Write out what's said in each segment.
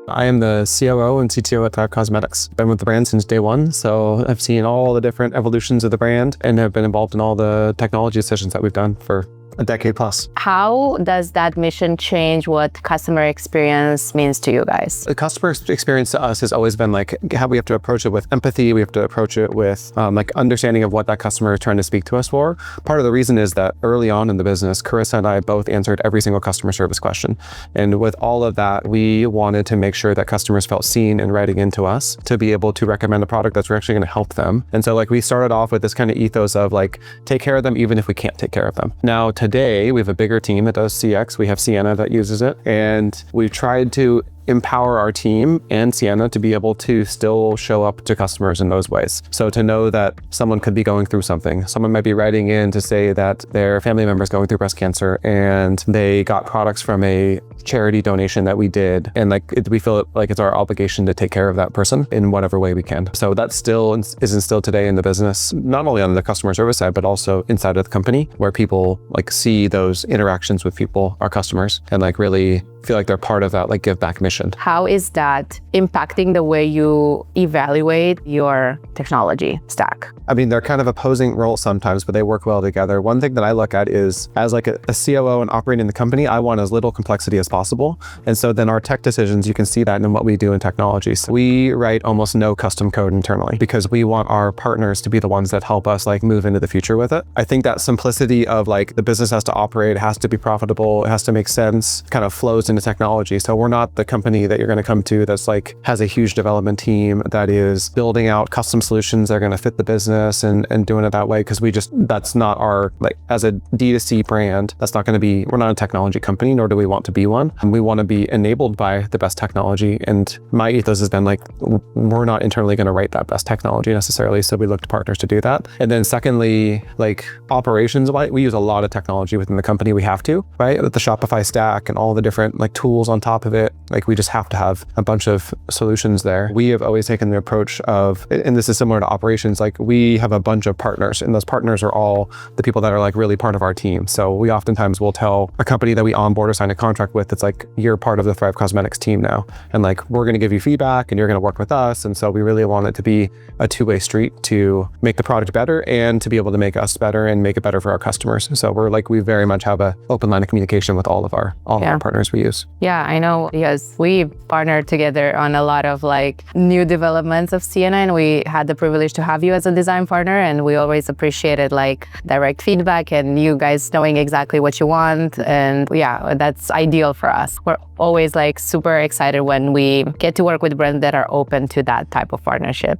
I am the COO and CTO at Causemetics. Been with the brand since day one, so I've seen all the different evolutions of the brand and have been involved in all the technology decisions that we've done for a decade plus. How does that mission change what customer experience means to you guys? The customer experience to us has always been like how we have to approach it with empathy. We have to approach it with like understanding of what that customer is trying to speak to us for. Part of the reason is that early on in the business, Carissa and I both answered every single customer service question. And with all of that, we wanted to make sure that customers felt seen and writing into us to be able to recommend a product that's actually going to help them. And so like we started off with this kind of ethos of like, take care of them even if we can't take care of them. Now, today, we have a bigger team that does CX. We have Siena that uses it. And we've tried to empower our team and Siena to be able to still show up to customers in those ways. So to know that someone could be going through something. Someone might be writing in to say that their family member is going through breast cancer and they got products from a charity donation that we did. And like we feel like it's our obligation to take care of that person in whatever way we can. So that still is instilled today in the business, not only on the customer service side, but also inside of the company where people like see those interactions with people, our customers, and like really feel like they're part of that like give back mission. How is that impacting the way you evaluate your technology stack? I mean, they're kind of opposing roles sometimes, but they work well together. One thing that I look at is as like a COO and operating the company, I want as little complexity as possible. And so then our tech decisions, you can see that in what we do in technology. So we write almost no custom code internally because we want our partners to be the ones that help us like move into the future with it. I think that simplicity of like the business has to operate, it has to be profitable, it has to make sense, kind of flows into technology. So we're not the company that you're going to come to that's like has a huge development team that is building out custom solutions that are going to fit the business and doing it that way because that's not our, like as a D2C brand, that's not going to be, we're not a technology company, nor do we want to be one. We want to be enabled by the best technology. And my ethos has been like, we're not internally going to write that best technology necessarily. So we look to partners to do that. And then secondly, like operations, we use a lot of technology within the company. We have to, right? With the Shopify stack and all the different like tools on top of it, like we just have to have a bunch of solutions there. We have always taken the approach of, and this is similar to operations, like we have a bunch of partners and those partners are all the people that are like really part of our team. So we oftentimes will tell a company that we onboard or sign a contract with, it's like, you're part of the Thrive Causemetics team now. And like, we're going to give you feedback and you're going to work with us. And so we really want it to be a two-way street to make the product better and to be able to make us better and make it better for our customers. So we're like, we very much have an open line of communication with all of our partners we use. Yeah, I know because we partnered together on a lot of like new developments of Siena, and we had the privilege to have you as a design partner, and we always appreciated like direct feedback and you guys knowing exactly what you want. And yeah, that's ideal for us. We're always like super excited when we get to work with brands that are open to that type of partnership.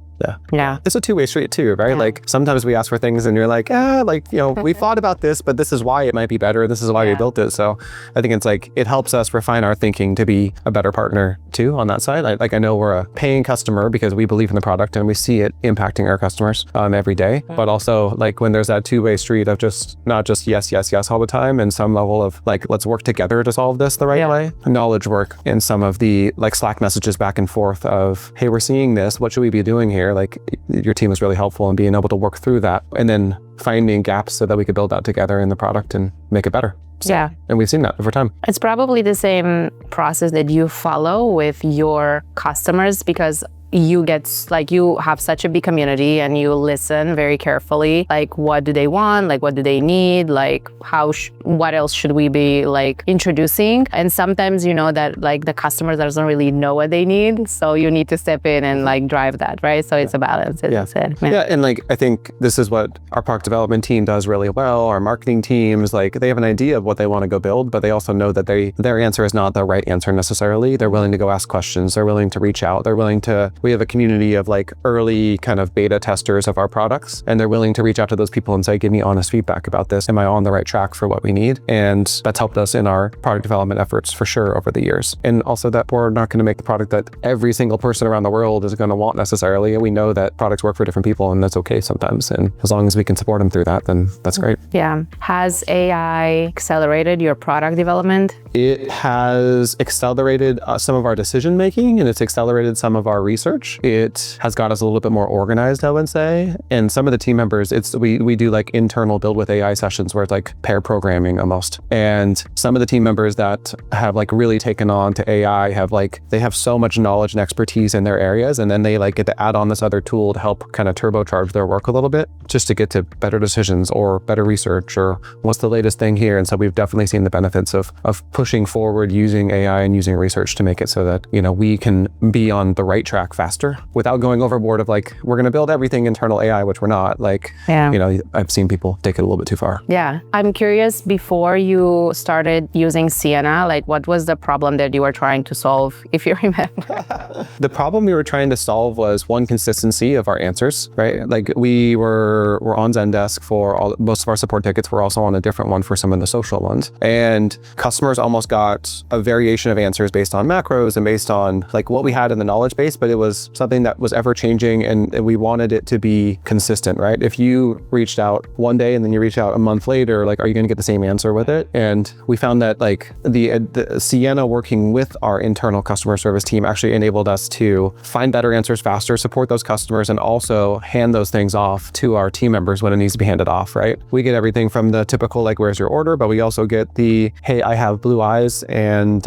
Yeah. It's a two-way street too, right? Yeah. Like sometimes we ask for things and you're like, like, you know, we thought about this, but this is why it might be better. This is why we built it. So I think it's like, it helps us refine our thinking to be a better partner too on that side. I know we're a paying customer because we believe in the product and we see it impacting our customers every day. But also like when there's that two-way street of just not just yes all the time and some level of like, let's work together to solve this the right way. Knowledge work and some of the like Slack messages back and forth of, hey, we're seeing this, what should we be doing here? Like your team is really helpful in being able to work through that and then finding gaps so that we could build that together in the product and make it better. So, and we've seen that over time. It's probably the same process that you follow with your customers because you have such a big community and you listen very carefully. Like, what do they want? Like, what do they need? Like, what else should we be like introducing? And sometimes you know that like the customer doesn't really know what they need. So you need to step in and like drive that, right? So it's a balance, as you said. And like, I think this is what our product development team does really well. Our marketing teams, like they have an idea of what they want to go build, but they also know that their answer is not the right answer necessarily. They're willing to go ask questions. They're willing to reach out. We have a community of like early kind of beta testers of our products, and they're willing to reach out to those people and say, give me honest feedback about this. Am I on the right track for what we need? And that's helped us in our product development efforts for sure over the years. And also that we're not going to make the product that every single person around the world is going to want necessarily. And we know that products work for different people and that's okay sometimes. And as long as we can support them through that, then that's great. Yeah. Has AI accelerated your product development? It has accelerated some of our decision making and it's accelerated some of our research. research. It has got us a little bit more organized, I would say. And some of the team members, we do like internal build with AI sessions where it's like pair programming almost. And some of the team members that have like really taken on to AI they have so much knowledge and expertise in their areas, and then they like get to add on this other tool to help kind of turbocharge their work a little bit just to get to better decisions or better research or what's the latest thing here. And so we've definitely seen the benefits of pushing forward using AI and using research to make it so that, we can be on the right track faster without going overboard of like, we're going to build everything internal AI, which we're not. Like, I've seen people take it a little bit too far. Yeah. I'm curious, before you started using Siena, like what was the problem that you were trying to solve, if you remember? The problem we were trying to solve was one, consistency of our answers, right? Like we were on Zendesk for most of our support tickets. We're also on a different one for some of the social ones. And customers almost got a variation of answers based on macros and based on like what we had in the knowledge base, but it was something that was ever changing and we wanted it to be consistent, right? If you reached out one day and then you reach out a month later, like, are you going to get the same answer with it? And we found that like the Siena working with our internal customer service team actually enabled us to find better answers faster, support those customers, and also hand those things off to our team members when it needs to be handed off, right? We get everything from the typical, like, where's your order? But we also get the, hey, I have blue eyes and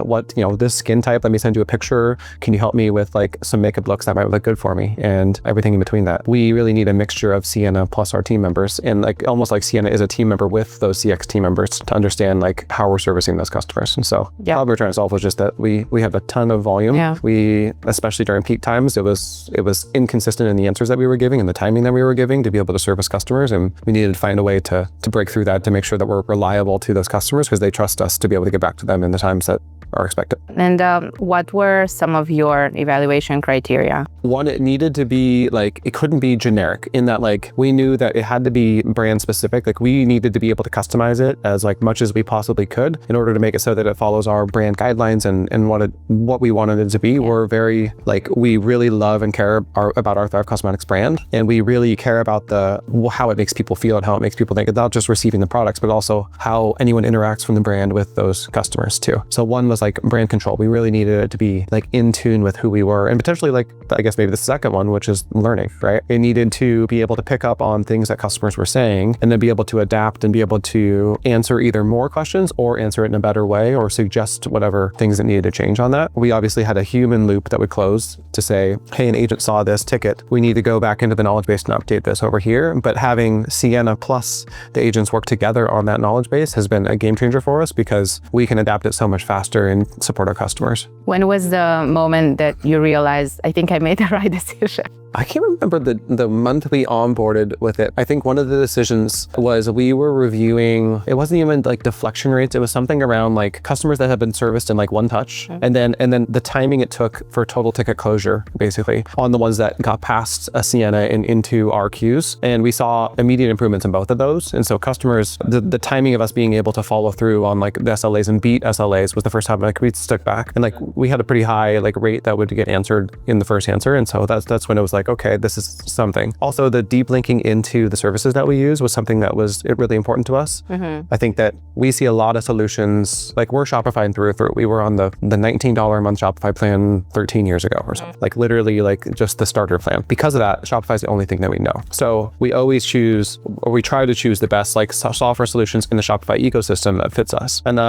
this skin type, let me send you a picture. Can you help me with like some makeup looks that might look good for me? And everything in between that. We really need a mixture of Siena plus our team members, and like almost like Siena is a team member with those CX team members to understand like how we're servicing those customers. And so the problem we're trying to solve was just that we have a ton of volume. Yeah. We, especially during peak times, it was inconsistent in the answers that we were giving and the timing that we were giving to be able to service customers. And we needed to find a way to break through that, to make sure that we're reliable to those customers because they trust us to be able to get back to them in the times that are expected. And what were some of your evaluation criteria? One, it needed to be like, it couldn't be generic in that like, we knew that it had to be brand specific. Like we needed to be able to customize it as like much as we possibly could in order to make it so that it follows our brand guidelines and what we wanted it to be. We're very like, we really love and care about our Thrive Causemetics brand. And we really care about how it makes people feel and how it makes people think, not just receiving the products, but also how anyone interacts from the brand with those customers too. So one was like brand control. We really needed it to be like in tune with who we were, and potentially like, I guess maybe the second one, which is learning, right? It needed to be able to pick up on things that customers were saying and then be able to adapt and be able to answer either more questions or answer it in a better way or suggest whatever things that needed to change on that. We obviously had a human loop that would close to say, hey, an agent saw this ticket. We need to go back into the knowledge base and update this over here. But having Siena plus the agents work together on that knowledge base has been a game changer for us because we can adapt it so much faster and support our customers. When was the moment that you realized, I think I made the right decision? I can't remember the month we onboarded with it. I think one of the decisions was we were reviewing, it wasn't even like deflection rates. It was something around like customers that had been serviced in like one touch. And then the timing it took for total ticket closure, basically, on the ones that got past a Siena and into our queues. And we saw immediate improvements in both of those. And so customers, the timing of us being able to follow through on like the SLAs and beat SLAs was the first time like we stuck back. And like we had a pretty high like rate that would get answered in the first answer. And so that's when it was like, okay, this is something. Also, the deep linking into the services that we use was something that was really important to us. I think that we see a lot of solutions, like we're Shopify and through. We were on the $19 a month Shopify plan 13 years ago or something, like literally like just the starter plan. Because of that, Shopify is the only thing that we know. So we always choose, or we try to choose the best like software solutions in the Shopify ecosystem that fits us. And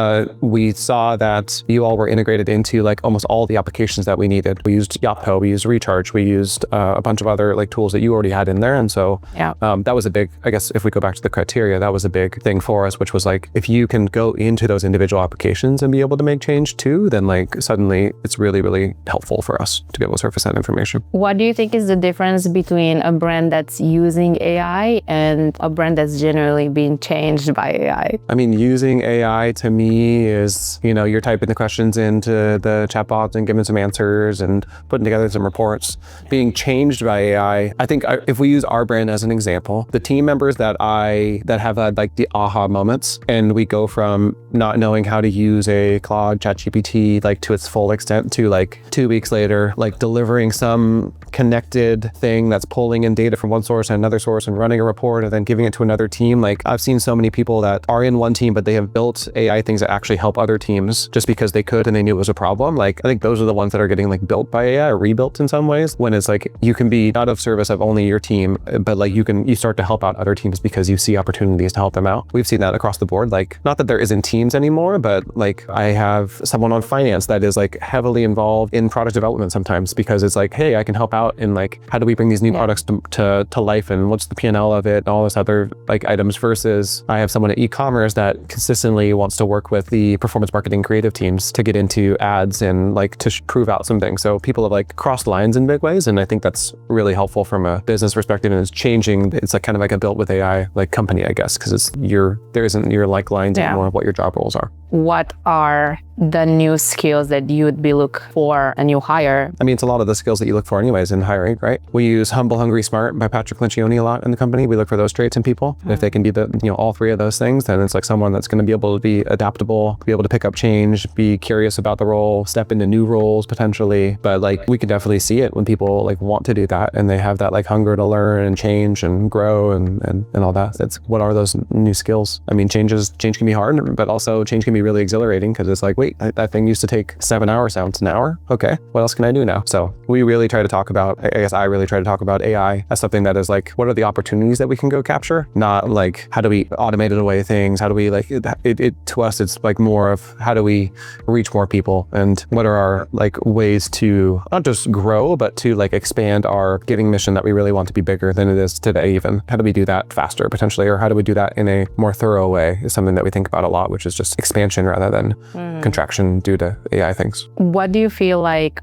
we saw that you all were integrated into like almost all the applications that we needed. We used Yappo, we used Recharge, we used a bunch of other like tools that you already had in there. And so that was a big, I guess if we go back to the criteria, that was a big thing for us, which was like, if you can go into those individual applications and be able to make change too, then like suddenly it's really, really helpful for us to be able to surface that information. What do you think is the difference between a brand that's using AI and a brand that's generally being changed by AI? I mean, using AI to me is, you're typing the questions into the chatbots and giving some answers and putting together some reports. Being changed changed by AI. I think if we use our brand as an example, the team members that have had like the aha moments, and we go from not knowing how to use a Claude ChatGPT like to its full extent to like 2 weeks later, like delivering some connected thing that's pulling in data from one source and another source and running a report and then giving it to another team. Like I've seen so many people that are in one team, but they have built AI things that actually help other teams just because they could and they knew it was a problem. Like I think those are the ones that are getting like built by AI or rebuilt in some ways, when it's like you can be not of service of only your team, but like you start to help out other teams because you see opportunities to help them out. We've seen that across the board. Like not that there isn't teams anymore, but like I have someone on finance that is like heavily involved in product development sometimes because it's like, hey, I can help out in like how do we bring these new products to life and what's the P&L of it and all this other like items, versus I have someone at e-commerce that consistently wants to work with the performance marketing creative teams to get into ads and like to prove out some things. So people have like crossed lines in big ways, and I think that's really helpful from a business perspective, and it's changing. It's like kind of like a built with AI like company, I guess, because there isn't your like lines anymore of what your job roles are. What are the new skills that you'd be look for a new hire? I mean, it's a lot of the skills that you look for anyways in hiring, right? We use humble, hungry, smart by Patrick Lencioni a lot in the company. We look for those traits in people. And if they can be all three of those things, then it's like someone that's going to be able to be adaptable, be able to pick up change, be curious about the role, step into new roles potentially. But like we can definitely see it when people like want to do that and they have that like hunger to learn and change and grow and all that. That's what are those new skills? I mean, change can be hard, but also change can be really exhilarating because it's like, wait, that thing used to take 7 hours, now it's an hour. Okay, what else can I do now? So we really try to talk about, I guess I really try to talk about AI as something that is like, what are the opportunities that we can go capture? Not like, how do we automate it away things? How do we like, it to us, it's like more of how do we reach more people and what are our like ways to not just grow, but to like expand our giving mission that we really want to be bigger than it is today even. How do we do that faster potentially? Or how do we do that in a more thorough way is something that we think about a lot, which is just expansion rather than contraction due to AI things. What do you feel like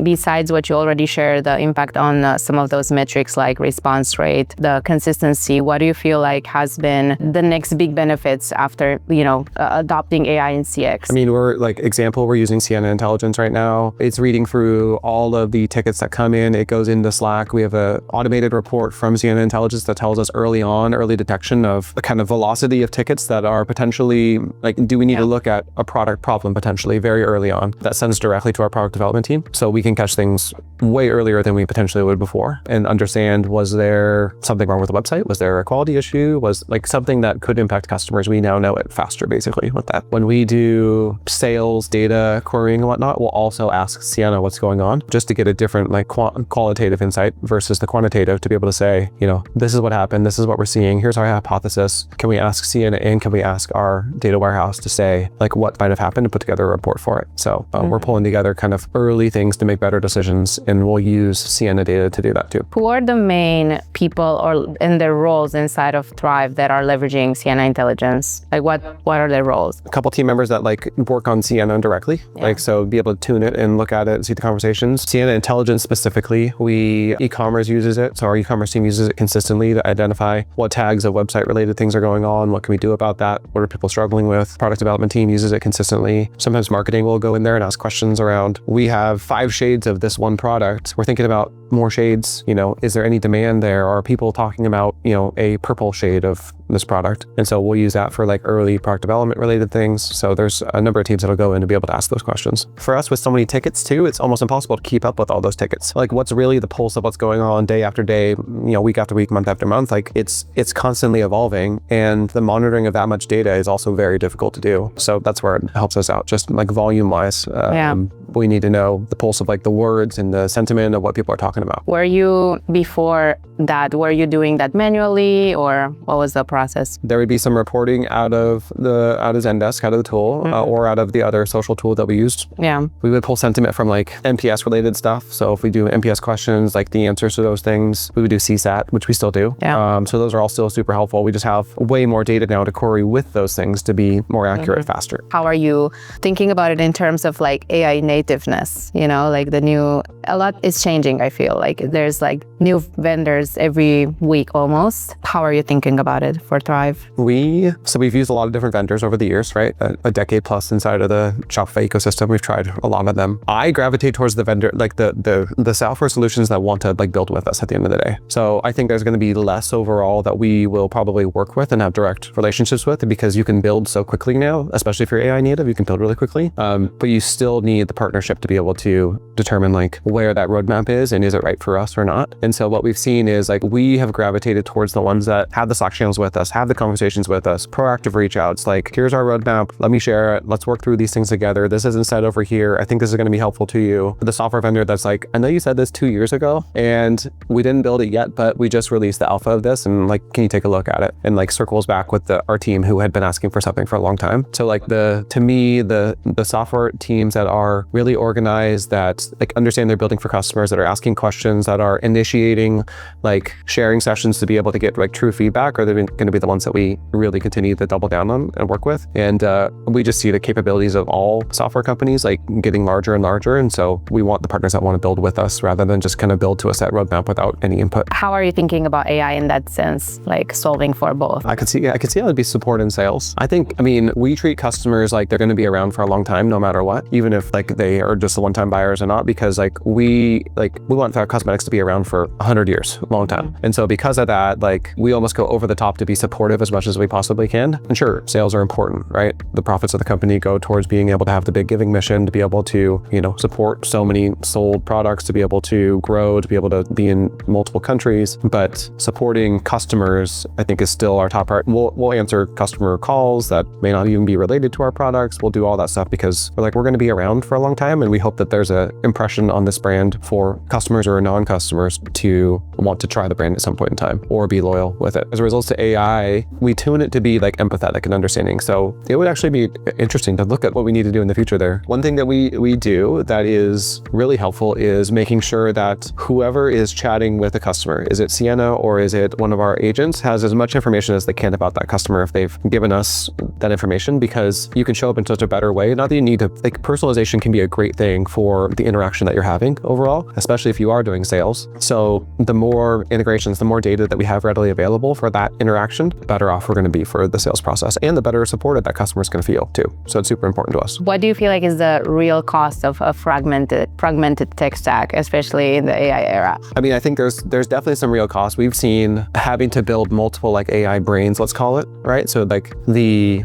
besides what you already shared, the impact on some of those metrics like response rate, the consistency, what do you feel like has been the next big benefits after, adopting AI in CX? I mean, we're using Siena Intelligence right now. It's reading through all of the tickets that come in. It goes into Slack. We have an automated report from Siena Intelligence that tells us early detection of the kind of velocity of tickets that are potentially like, do we need to look at a product problem potentially very early on? That sends directly to our product development team. So we can catch things way earlier than we potentially would before and understand, was there something wrong with the website? Was there a quality issue? Was like something that could impact customers? We now know it faster basically with that. When we do sales data querying and whatnot, we'll also ask Siena what's going on just to get a different like qualitative insight versus the quantitative to be able to say, this is what happened. This is what we're seeing. Here's our hypothesis. Can we ask Siena and can we ask our data warehouse to say like what might have happened and put together a report for it? So we're pulling together kind of early things to make better decisions, and we'll use Siena data to do that too. Who are the main people or in their roles inside of Thrive that are leveraging Siena Intelligence? Like what are their roles? A couple team members that like work on Siena directly, like so be able to tune it and look at it and see the conversations. Siena Intelligence specifically, e-commerce uses it. So our e-commerce team uses it consistently to identify what tags of website related things are going on. What can we do about that? What are people struggling with? Product development team uses it consistently. Sometimes marketing will go in there and ask questions around, we have 5 shades of this one product. We're thinking about more shades. Is there any demand there? Are people talking about, a purple shade of this product? And so we'll use that for like early product development related things. So there's a number of teams that'll go in to be able to ask those questions. For us with so many tickets too, it's almost impossible to keep up with all those tickets. Like what's really the pulse of what's going on day after day, week after week, month after month, like it's constantly evolving, and the monitoring of that much data is also very difficult to do. So that's where it helps us out, just like volume wise. We need to know the pulse of like the words and the sentiment of what people are talking about. Were you before doing that manually, or what was the process? There would be some reporting out of Zendesk, out of the tool, or out of the other social tool that we used. Yeah. We would pull sentiment from like NPS related stuff. So if we do NPS questions, like the answers to those things, we would do CSAT, which we still do. Yeah. So those are all still super helpful. We just have way more data now to query with those things to be more accurate faster. How are you thinking about it in terms of like AI native nativeness, you know, like a lot is changing. I feel like there's like new vendors every week almost. How are you thinking about it for Thrive? So we've used a lot of different vendors over the years, right? A decade plus inside of the Shopify ecosystem. We've tried a lot of them. I gravitate towards the vendor, like the software solutions that want to like build with us at the end of the day. So I think there's going to be less overall that we will probably work with and have direct relationships with, because you can build so quickly now, especially if you're AI native, you can build really quickly. But you still need the partnership to be able to determine like where that roadmap is and is it right for us or not. And so what we've seen is like we have gravitated towards the ones that have the Slack channels with us, have the conversations with us, proactive reach outs, like here's our roadmap, let me share it, let's work through these things together. This isn't said over here. I think this is going to be helpful to you. The software vendor that's like, I know you said this 2 years ago and we didn't build it yet, but we just released the alpha of this and like, can you take a look at it? And like circles back with our team who had been asking for something for a long time. So like to me, the software teams that are really organized, that like understand they're building for customers, that are asking questions, that are initiating like sharing sessions to be able to get like true feedback, are going to be the ones that we really continue to double down on and work with. And we just see the capabilities of all software companies like getting larger and larger. And so we want the partners that want to build with us rather than just kind of build to a set roadmap without any input. How are you thinking about AI in that sense, like solving for both? I could see how it'd be support and sales. I mean, we treat customers like they're going to be around for a long time, no matter what, even if like they are just one-time buyers or not, because like we want our Causemetics to be around for 100 years, a long time. And so because of that, like we almost go over the top to be supportive as much as we possibly can. And sure, sales are important, right? The profits of the company go towards being able to have the big giving mission, to be able to, support so many sold products, to be able to grow, to be able to be in multiple countries. But supporting customers, I think, is still our top part. We'll answer customer calls that may not even be related to our products. We'll do all that stuff because we're going to be around for a long time. And we hope that there's an impression on this brand for customers or non-customers to want to try the brand at some point in time or be loyal with it. As a result to AI, we tune it to be like empathetic and understanding. So it would actually be interesting to look at what we need to do in the future there. One thing that we do that is really helpful is making sure that whoever is chatting with a customer, is it Siena or is it one of our agents, has as much information as they can about that customer if they've given us that information, because you can show up in such a better way. Not that you need to, like, personalization can be a great thing for the interaction that you're having overall, especially if you are doing sales. So the more integrations, the more data that we have readily available for that interaction, the better off we're going to be for the sales process, and the better supported that customer's going to feel too. So it's super important to us. What do you feel like is the real cost of a fragmented tech stack, especially in the AI era? I mean, I think there's definitely some real cost. We've seen having to build multiple like AI brains, let's call it, right? So like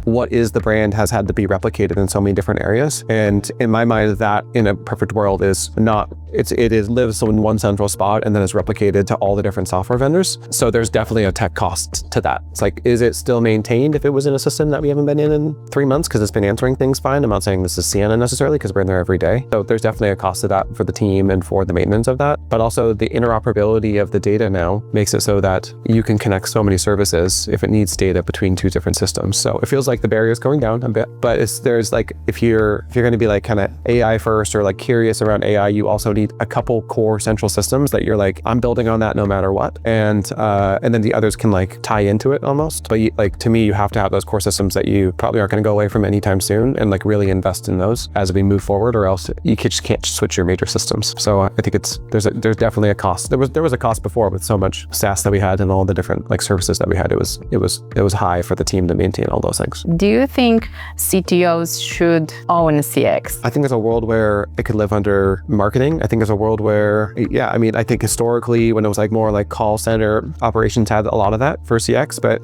what is the brand has had to be replicated in so many different areas. And in my mind, that in a perfect world is not, it lives in one central spot and then is replicated to all the different software vendors. So there's definitely a tech cost to that. It's like, is it still maintained if it was in a system that we haven't been in 3 months because it's been answering things fine? I'm not saying this is Siena necessarily because we're in there every day. So there's definitely a cost to that for the team and for the maintenance of that. But also the interoperability of the data now makes it so that you can connect so many services if it needs data between two different systems. So it feels like the barrier is going down a bit, but there's like, if you're going to be like kind of AI first or like curious around AI, you also need a couple core central systems that you're like, I'm building on that no matter what. And then the others can like tie into it almost. But like, to me, you have to have those core systems that you probably aren't going to go away from anytime soon, and like really invest in those as we move forward, or else you just can't switch your major systems. So I think there's definitely a cost. There was a cost before with so much SaaS that we had and all the different like services that we had. It was high for the team to maintain all those things. Do you think CTOs should own CX? I think there's a world where it could live under marketing. I think there's a world where, I mean, I think historically when it was like more like call center operations had a lot of that for CX, but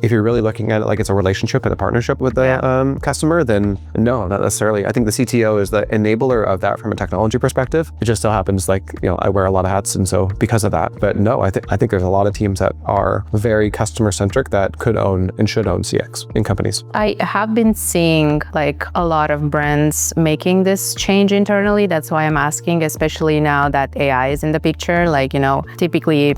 if you're really looking at it like it's a relationship and a partnership with the customer, then no, not necessarily. I think the CTO is the enabler of that from a technology perspective. It just still happens like, I wear a lot of hats, and so because of that. But no, I think there's a lot of teams that are very customer centric that could own and should own CX in companies. I have been seeing like a lot of brands making this change internally. That's why I'm asking, especially especially now that AI is in the picture. Like, typically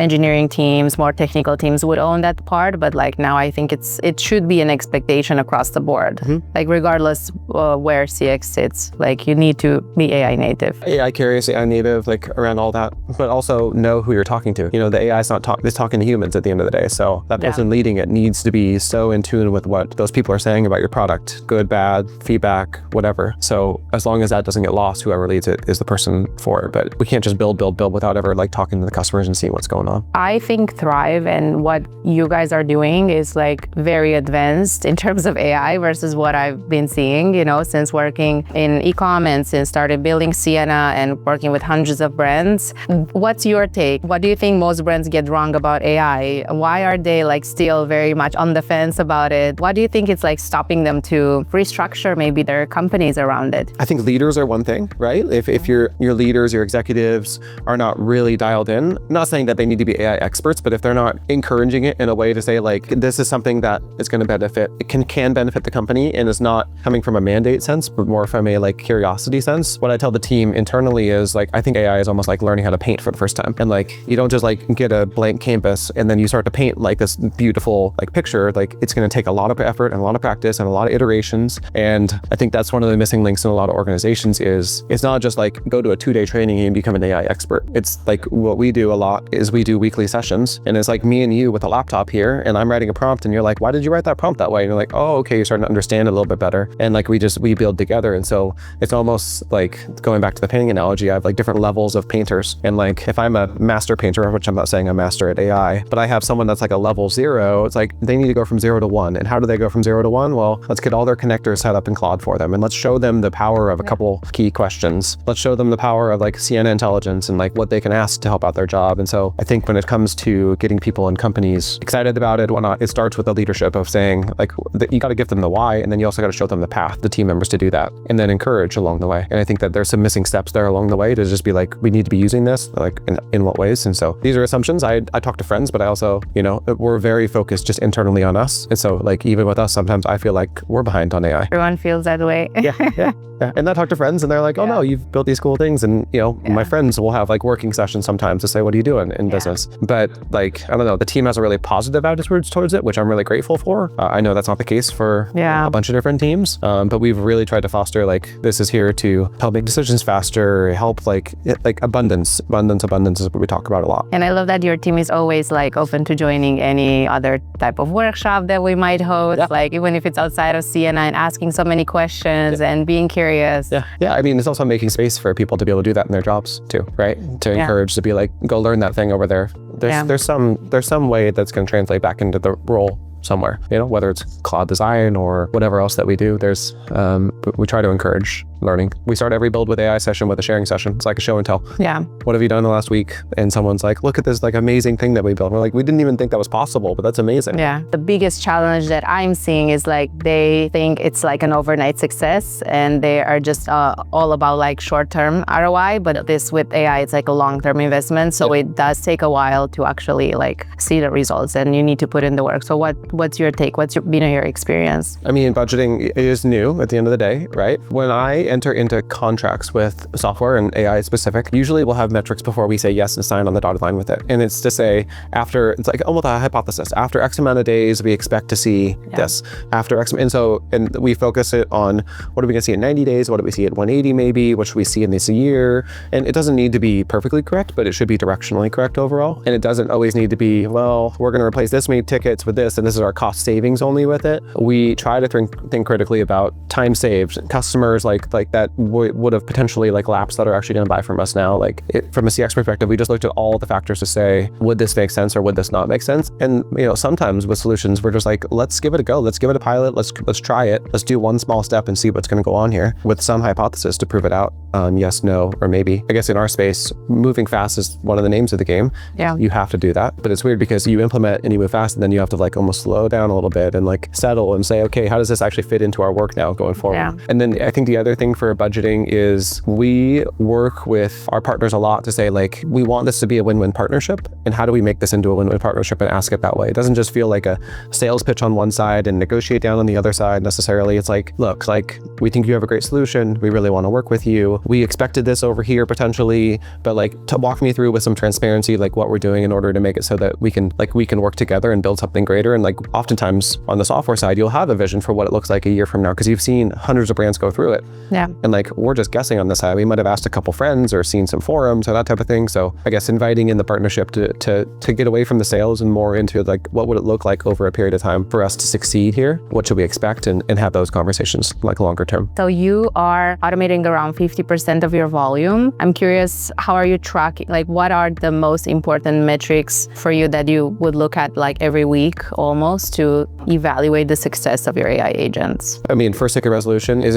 engineering teams, more technical teams would own that part, but like now I think it should be an expectation across the board. Like regardless where CX sits, like you need to be AI native. AI curious, AI native, like around all that, but also know who you're talking to. The AI is it's talking to humans at the end of the day. So that person leading it needs to be so in tune with what those people are saying about your product, good, bad, feedback, whatever. So as long as that doesn't get lost, whoever leads it is the person for it. But we can't just build without ever like talking to the customers and seeing what's going on. I think Thrive and what you guys are doing is like very advanced in terms of AI versus what I've been seeing, since working in e-com and since started building Siena and working with hundreds of brands. What's your take? What do you think most brands get wrong about AI? Why are they like still very much on the fence about it? What do you think it's like stopping them to restructure maybe their companies around it? I think leaders are one thing, right? If your leaders, your executives are not really dialed in, I'm not saying that they need to be AI experts, but if they're not encouraging it in a way to say like, this is something that is going to benefit, it can benefit the company and is not coming from a mandate sense, but more from a like curiosity sense. What I tell the team internally is like, I think AI is almost like learning how to paint for the first time. And like, you don't just like get a blank canvas and then you start to paint like this beautiful like picture. Like it's going to take a lot of effort and a lot of practice and a lot of iterations. And I think that's one of the missing links in a lot of organizations is it's not just like go to a 2-day training and become an AI expert. It's like what we do a lot is we do weekly sessions and it's like me and you with a laptop here and I'm writing a prompt and you're like, why did you write that prompt that way? And you're like, oh, okay, you're starting to understand it a little bit better. And like we build together. And so it's almost like going back to the painting analogy, I have like different levels of painters. And like if I'm a master painter, which I'm not saying I'm master at AI, but I have someone that's like a level 0, it's like they need to go from 0 to 1. And how do they go from 0 to 1? Well, let's get all their connectors set up in Claude for them. And let's show them the power of a couple key questions. Let's show them the power of like Siena intelligence and like what they can ask to help out their job. And so I think when it comes to getting people in companies excited about it, whatnot, it starts with the leadership of saying like, you got to give them the why, and then you also got to show them the path, the team members to do that, and then encourage along the way. And I think that there's some missing steps there along the way to just be like, we need to be using this, like in what ways? And so these are assumptions. I talk to friends, but I also, we're very focused just internally on us. And so like, even with us, sometimes I feel like we're behind on AI. Everyone feels that way. Yeah. And I talk to friends and they're like, oh no, you've built these cool things. And my friends will have like working sessions sometimes to say, what are you doing in business? But like, I don't know, the team has a really positive attitude towards it, which I'm really grateful for. I know that's not the case for a bunch of different teams. But we've really tried to foster like, this is here to help make decisions faster, help like abundance is what we talk about a lot. And I love that your team is always like open to joining any other type of workshop that we might host, like even if it's outside of Siena, and asking so many questions and being curious. Yeah. I mean, it's also making space for people to be able to do that in their jobs too, right? To encourage to be like, go learn that thing over there. There's some way that's going to translate back into the role somewhere, whether it's cloud design or whatever else that we do. We try to encourage learning. We start every build with AI session with a sharing session. It's like a show and tell. Yeah. What have you done the last week? And someone's like, look at this like amazing thing that we built. We're like, we didn't even think that was possible, but that's amazing. Yeah. The biggest challenge that I'm seeing is like, they think it's like an overnight success and they are just all about like short-term ROI, but this with AI, it's like a long-term investment. So it does take a while to actually like see the results and you need to put in the work. So what's your take? What's been your experience? I mean, budgeting is new at the end of the day, right? When I enter into contracts with software and AI specific, usually we'll have metrics before we say yes and sign on the dotted line with it. And it's to say it's like almost a hypothesis. After X amount of days, we expect to see this. After X, and we focus it on what are we gonna see in 90 days? What do we see at 180 maybe? What should we see in this year? And it doesn't need to be perfectly correct, but it should be directionally correct overall. And it doesn't always need to be, well, we're gonna replace this many tickets with this, and this is our cost savings only with it. We try to think critically about time saved, customers like that would have potentially like lapsed that are actually going to buy from us now. Like from a CX perspective, we just looked at all the factors to say, would this make sense or would this not make sense? And sometimes with solutions, we're just like, let's give it a go. Let's give it a pilot. Let's try it. Let's do one small step and see what's going to go on here with some hypothesis to prove it out. Yes, no, or maybe. I guess in our space, moving fast is one of the names of the game. Yeah. You have to do that. But it's weird because you implement and you move fast and then you have to like almost slow down a little bit and like settle and say, okay, how does this actually fit into our work now going forward? Yeah. And then I think the other thing for budgeting is we work with our partners a lot to say like, we want this to be a win-win partnership. And how do we make this into a win-win partnership and ask it that way? It doesn't just feel like a sales pitch on one side and negotiate down on the other side necessarily. It's like, look, like we think you have a great solution. We really want to work with you. we expected this over here potentially, but like to walk me through with some transparency, like what we're doing in order to make it so that we can work together and build something greater. And like oftentimes on the software side, you'll have a vision for what it looks like a year from now because you've seen hundreds of brands go through it. Yeah. And like we're just guessing on this side. We might have asked a couple friends or seen some forums or that type of thing. So I guess inviting in the partnership to get away from the sales and more into like what would it look like over a period of time for us to succeed here? What should we expect? And have those conversations like longer term. So you are automating around 50% of your volume. I'm curious, how are you tracking? Like what are the most important metrics for you that you would look at like every week almost to evaluate the success of your AI agents? I mean, first ticket resolution is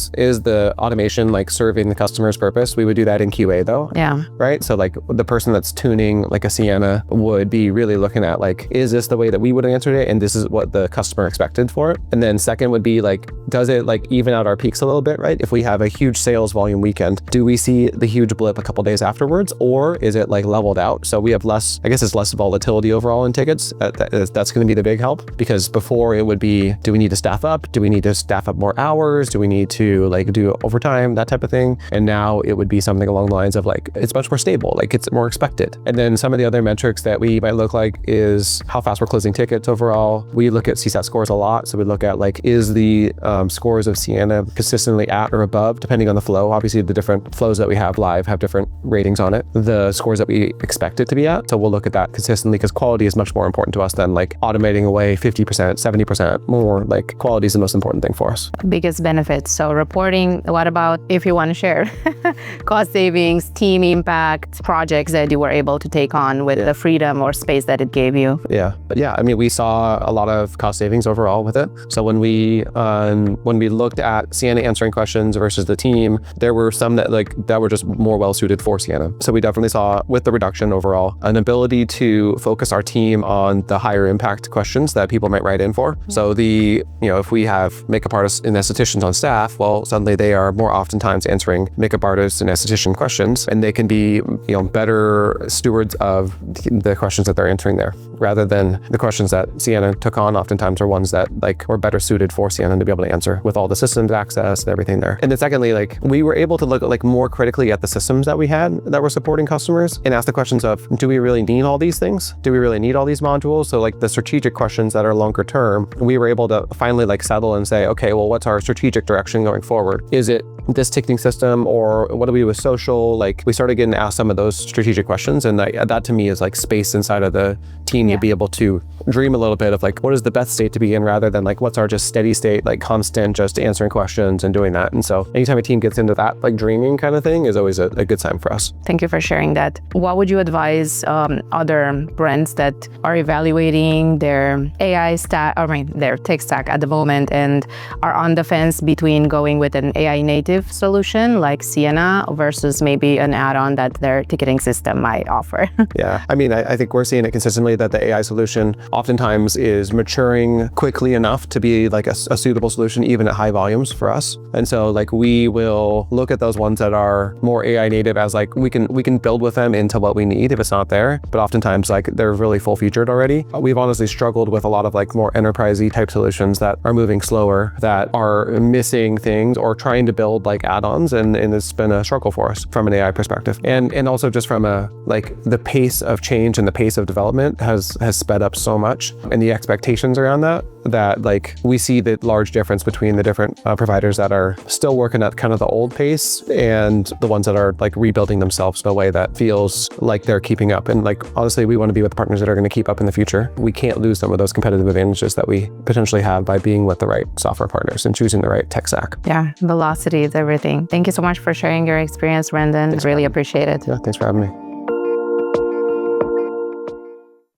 the automation like serving the customer's purpose. We would do that in QA though. Yeah. Right. So like the person that's tuning like a Siena would be really looking at like, is this the way that we would have answered it? And this is what the customer expected for it. And then second would be like, does it like even out our peaks a little bit, right? If we have a huge sales volume weekend, do we see the huge blip a couple days afterwards, or is it like leveled out? So we have less, I guess it's less volatility overall in tickets. That's going to be the big help, because before it would be, do we need to staff up? Do we need to staff up more hours? Do we need to like do overtime, that type of thing? And now it would be something along the lines of like, it's much more stable, like it's more expected. And then some of the other metrics that we might look like is how fast we're closing tickets overall. We look at CSAT scores a lot. So we look at like, is the scores of Siena consistently at or above, depending on the flow. Obviously the different flows that we have live have different ratings on it. The scores that we expect it to be at. So we'll look at that consistently because quality is much more important to us than like automating away 50%, 70% more. Like quality is the most important thing for us. Biggest benefits. So reporting, what about if you want to share cost savings, team impact, projects that you were able to take on with the freedom or space that it gave you? But I mean, we saw a lot of cost savings overall with it. So when we looked at Siena answering questions versus the team, there were some that were just more well suited for Siena. So we definitely saw with the reduction overall an ability to focus our team on the higher impact questions that people might write in for. So if we have makeup artists and estheticians on staff, well, suddenly they are more oftentimes answering makeup artists and esthetician questions, and they can be better stewards of the questions that they're answering there, rather than the questions that Siena took on oftentimes are ones that like were better suited for Siena to be able to answer with all the systems access and everything there. And then secondly, like we were able to look at like more critically at the systems that we had that were supporting customers and ask the questions of, do we really need all these things? Do we really need all these modules? So like the strategic questions that are longer term, we were able to finally like settle and say, okay, well, what's our strategic direction going forward? Is it this ticketing system, or what do we do with social? Like we started getting asked some of those strategic questions, and that to me is like space inside of the team to be able to dream a little bit of like, what is the best state to be in, rather than like, what's our just steady state, like constant just answering questions and doing that. And so anytime a team gets into that like dreaming kind of thing is always a good sign for us. Thank you for sharing that. What would you advise other brands that are evaluating their AI stack, their tech stack at the moment, and are on the fence between going with an AI native solution like Siena versus maybe an add-on that their ticketing system might offer? Yeah, I mean, I think we're seeing it consistently that the AI solution oftentimes is maturing quickly enough to be like a suitable solution even at high volumes for us. And so like we will look at those ones that are more AI native as like we can build with them into what we need if it's not there, but oftentimes like they're really full featured already. We've honestly struggled with a lot of like more enterprisey type solutions that are moving slower, that are missing things or trying to build like add-ons, and it's been a struggle for us from an AI perspective. And also just from a like the pace of change and the pace of development has sped up so much, and the expectations around that like we see the large difference between the different providers that are still working at kind of the old pace and the ones that are like rebuilding themselves in a way that feels like they're keeping up. And like honestly, we want to be with partners that are going to keep up in the future. We can't lose some of those competitive advantages that we potentially have by being with the right software partners and choosing the right tech stack. Yeah, velocity is everything. Thank you so much for sharing your experience, Brendan. Really appreciate it. Yeah, thanks for having me.